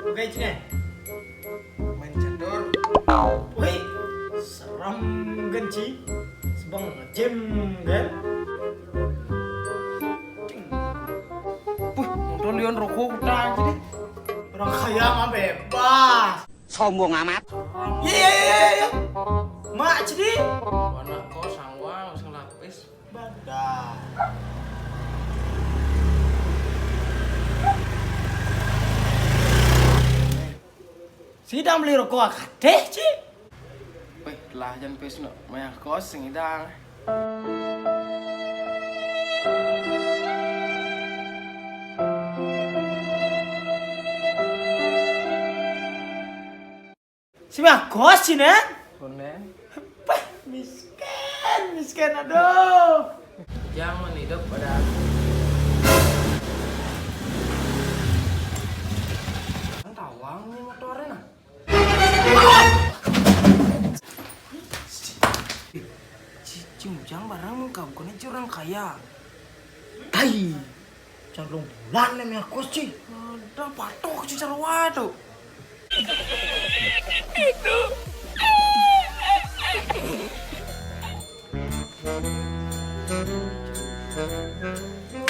Oke, Cine. Main catur. Wih, seram genci. Sebang ngejim kan? Nonton Leon rokok udah jadi Orang kaya mah bebas. Sombong amat. Iya. Mak Cine. anak kos sangwang sing lapis. Badah. Sidang beli rokok akadeh, Ci. Weh, lah jan pes no, maya kos sing idang. Si Magos, Cine. Konen, Pah, miskin, aduh. jangan hidup pada aku. Kan tawang nih motornya nah. Cium barang muka bukannya curang kaya. Tai. Calung bulan nih Magos, Ci. Ada patok ci carwa tuh.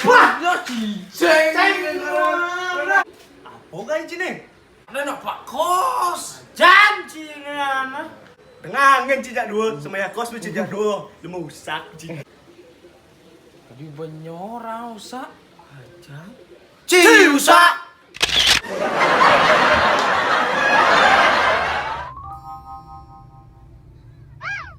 Wah, Ya ciceng. apa kan Cine? Ada nak pak kos. Janji ngana. Dengangan cijak dua, semaya kos lu cijak dua. Lu mau usak, Ci. Tadi banyak orang usah. Ci usak.